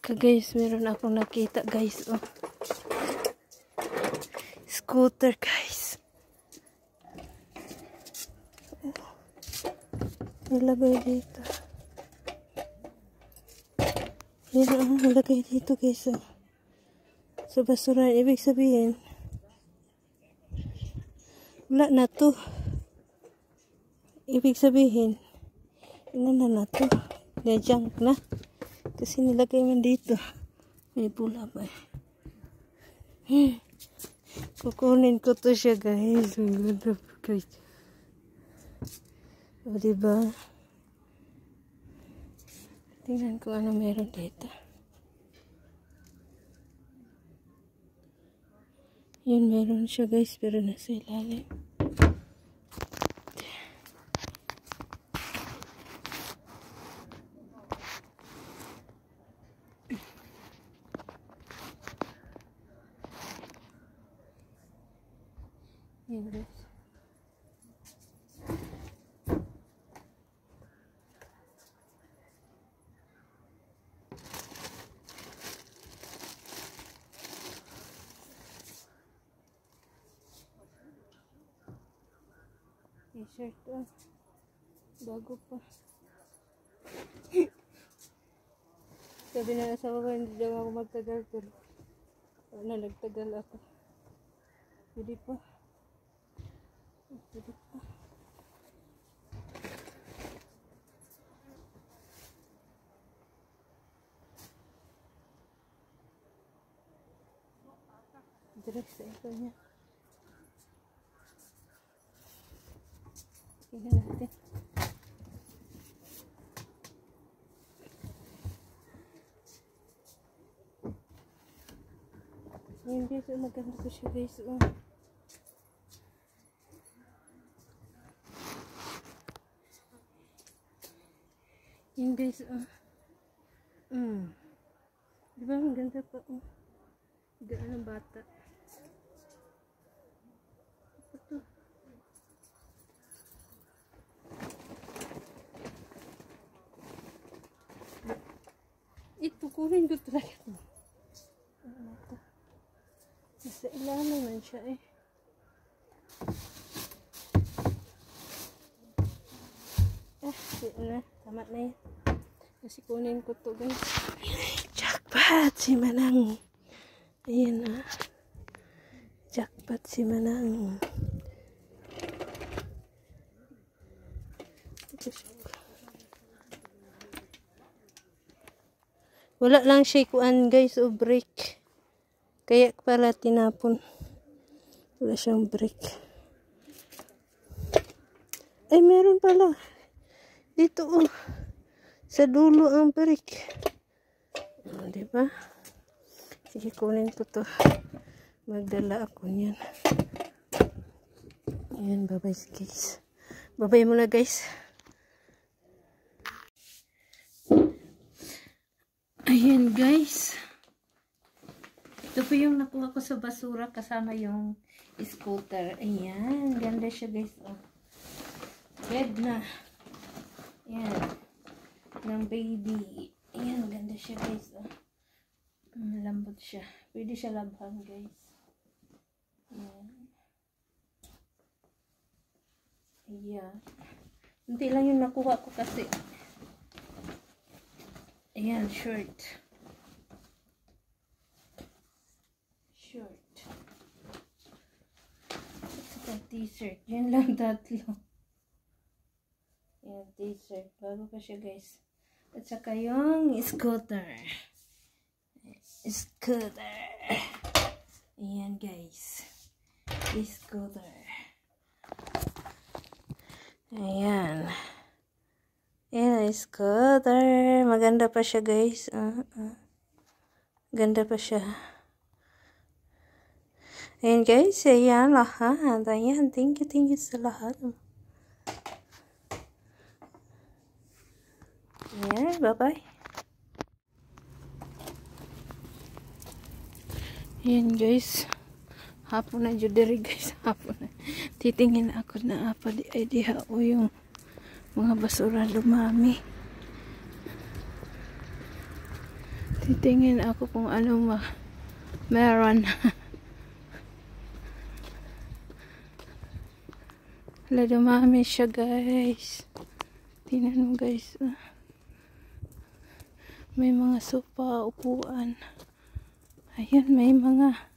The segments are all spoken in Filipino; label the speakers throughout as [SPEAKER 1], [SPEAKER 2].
[SPEAKER 1] Guys, meron akong nakita guys. Oh. Scooter guys. Oh. Nilagay dito. Yan ang nilagay dito guys. Oh. Sa basurahan. Ibig sabihin, wala na to. Ibig sabihin, ilan na to. Na-junk na. Kasi nilagay man dito. May pula ba eh. Kukunin ko to siya guys. Guys. O diba? Tingnan ko ano meron dito. Yun meron siya guys. Pero nasa ilalim. Yan guys. T-shirt to. Bago pa. Sabi na asawa ko hindi daw ako magtagal pero nagtagal ako. Hindi pa. Hindi pa. Direct sa ito niya. Tingnan natin. Ayan guys, maganda po siya guys. Ayan guys. Diba ang ganda pa. Gaan ng bata. Ito. Ito, kunin ko talaga ito. Ano ito? Nasa ilalim man siya eh. Na. Tama na yan. Kasi kunin ko to guys. Jackpot si Manang. Ayan na. Jackpot si Manang. Wala lang siya kuan guys o break. Kaya pala tinapon. Wala siyang break. Ay meron pala. Dito sa dulo ang break. Diba? Sige kunin ko to. Magdala ako niyan. Ayan, bye bye guys. Bye bye muna guys. Ayan guys. Ito po yung nakuha ko sa basura kasama yung scooter. Ayan, ganda siya guys. Red na. Ayan. Ng baby. Ayan, ganda siya guys. Malambot siya. Pwede siya labhan guys. Ayan. Ayan. Hindi lang yung nakuha ko kasi. Ayan, short. Short. Saka t-shirt. Yan lang tatlo. Ayan, t-shirt. Bago pa siya guys. At saka yung scooter. Scooter. Ayan guys. Scooter. Ayan. Ayan, scooter. Maganda pa siya guys. Ganda pa siya. Ayan guys. Ayan lahat. Ayan. Thank you sa lahat. Ayan. Bye-bye. Ayan guys. Hapon na juderi guys. Hapon na. Titingin ako na apa di idea o yung mga basura lumami. Titingin ako kung ano meron. Hala, dumami siya guys. Tingnan mo guys. May mga sofa, upuan. Ayan, may mga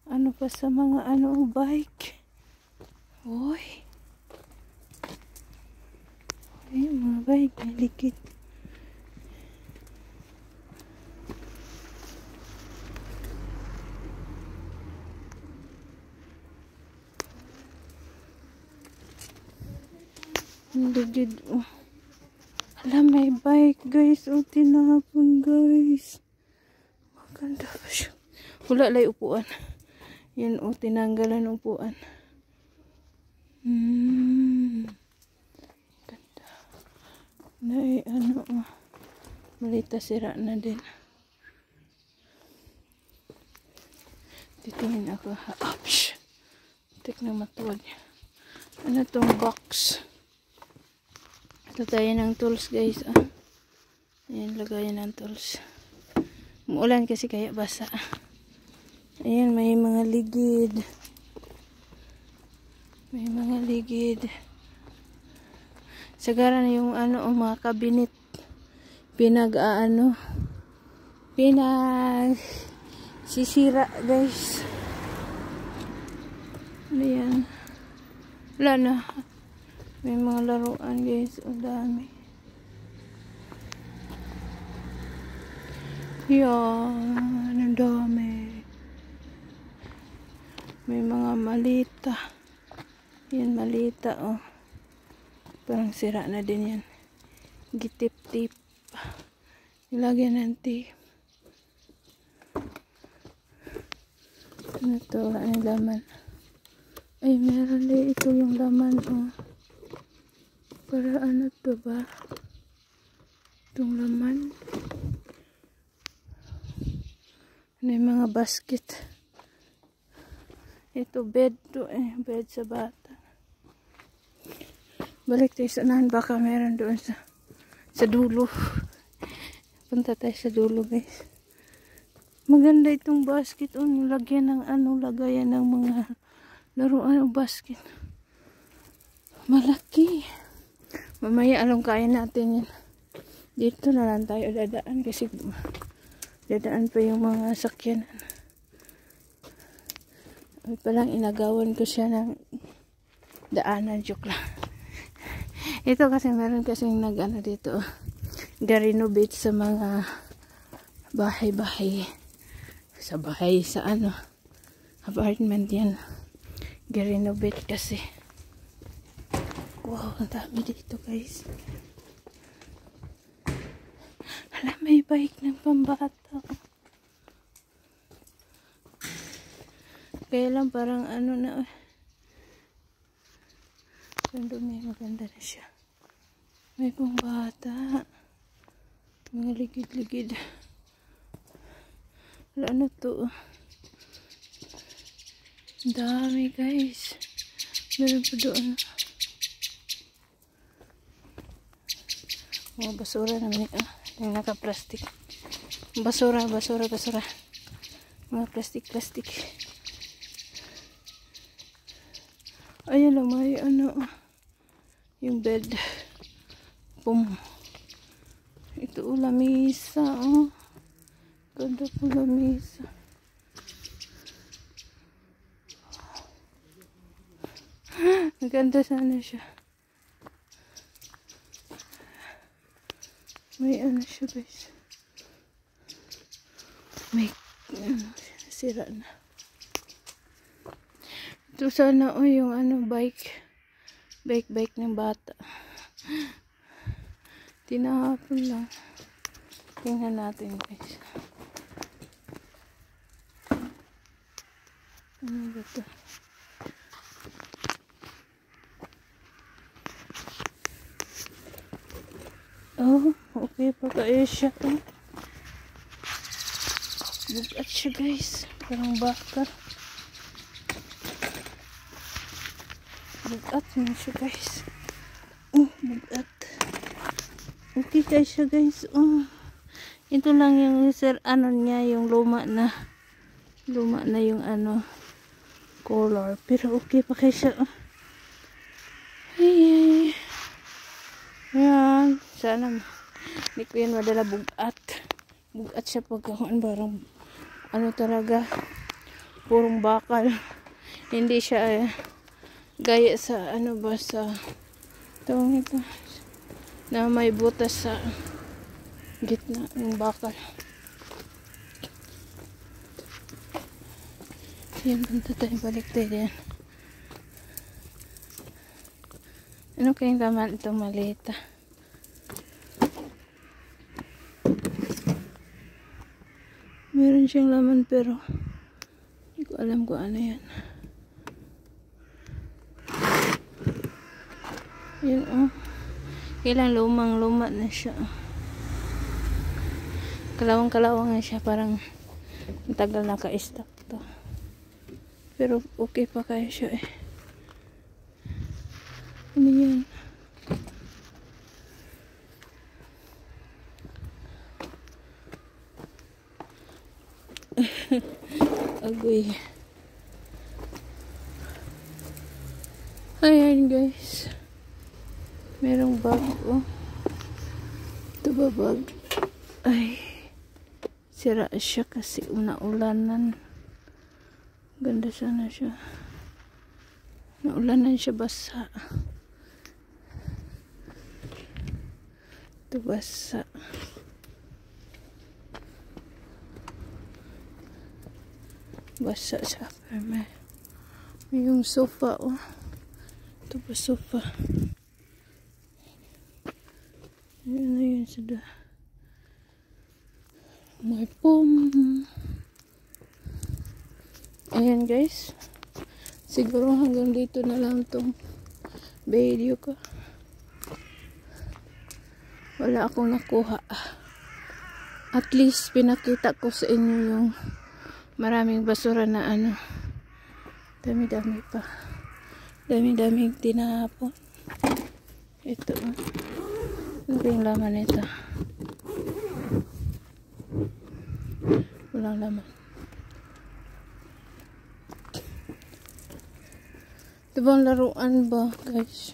[SPEAKER 1] ano pa sa mga bike. Uy. Ayan, mga bike. May likid. Ligid. Hala, may bike guys. O, tinapon guys. Maganda pa siya. Wala lay upuan. Yan o, tinanggalan upuan. Ganda. Na malita sira na din. Titingin ako. Ouch. Tik na matuwad. Ano tong box? Ito tayo ng tools guys. Ayan, lagayan ng tools. Umuulan kasi kaya basa. Ayan, may mga ligid. May mga ligid. Sagara na yung mga kabinet. Sisira guys. Ano yan? Wala na. May mga laruan guys. Ang dami. Yan. Ang dami. May mga malita. Yan, malita oh. Parang sira na din yan. Gitip-tip. Ilagyan ng tip. Ano to? Wala ng laman. Ay, meron din ito yung laman oh. Para ano to ba? Itong laman. Ano yung mga basket. Ito bed to bed sa bata. Balik tayo sa unahan, baka meron doon sa dulo. Punta tayo sa dulo guys. Maganda itong basket lagyan ng lagayan ng mga laruan o basket. Malaki. Mamaya alungkain natin yan. Dito na lang tayo dadaan kasi dadaan pa yung mga sakyanan. Ay palang inagawan ko siya ng daanan. Joke lang. Ito kasi meron kasing dito. Ga-renovate sa mga bahay-bahay. Sa bahay, sa apartment yan. Ga-renovate kasi. Wow, ang dami dito guys. Hala, may bike ng pambata. Kaya lang parang na. Maganda na siya. May pambata. Mga ligid-ligid. Wala ano to. Ang dami guys. Meron pa doon. Mga basura naman ito. Yung naka-plastic. Basura. Mga plastic. Ayan lang, may yung bed. Boom. Ito lamisa. Ganda po lamisa. Maganda sana siya. May siya guys. May sira na. Ito sana yung bike ng bata. Tinahapon lang. Tingnan natin guys. Ano ba ito? Oh, okay pa kayo siya. Bugat siya guys. Parang baka. Bugat na siya guys. Bugat. Okay kayo siya guys. Ito lang yung sir, ano niya, yung luma na yung ano, color. Pero okay pa kayo siya. Ay. Yan. Sana, hindi ko yan madala bugat. Bugat siya pagkakuan, parang, ano talaga, purong bakal. Hindi siya, gaya sa, ano ba, sa, tawag ito, na may butas sa gitna ng bakal. Yan, punta tayo, balik tayo yan. Ano kayong laman itong malita? Meron siyang laman pero hindi ko alam kung ano yan. Yan oh. Kailang lumang-luma na siya. Kalawang-kalawang na siya, parang tagal naka-stock to. Pero okay pa kaya siya eh. Ano yan? Agoy. Ayan guys. Merong bag oh. Ito ba bag? Ay. Sira siya kasi ulan-ulanan. Ganda sana siya. Naulanan siya, basa. Ito basa. Basa siya. May yung sofa oh. Ito ba sofa? Ayan na yun sudah. May pom. Ayan guys. Siguro hanggang dito na lang tong video ko. Wala akong nakuha. At least pinakita ko sa inyo yung maraming basura na ano. Dami-dami pa. Dami-daming tinapon. Ito. Ano yung laman nito? Walang laman. Ito bang laruan ba, guys?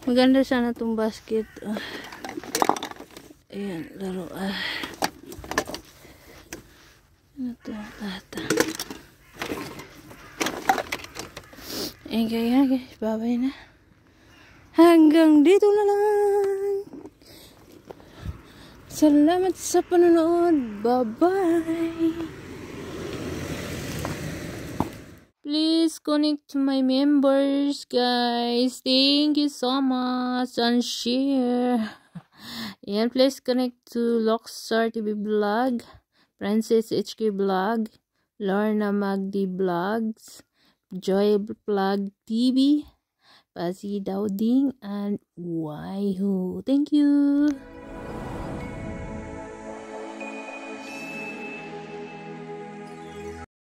[SPEAKER 1] Maganda sana itong basket. Ayan, laruan. Ano ito? Tata. Ayan kaya guys, babay na. Hanggang dito na lang. Salamat sa panonood. Bye-bye. Please connect to my members, guys. Thank you so much. And share. And please connect to Lockstar TV Vlog, Princess HK Vlog, Lorna Magdi Vlogs, Joy Vlog TV, Pasi Dowding, and Waihu. Thank you.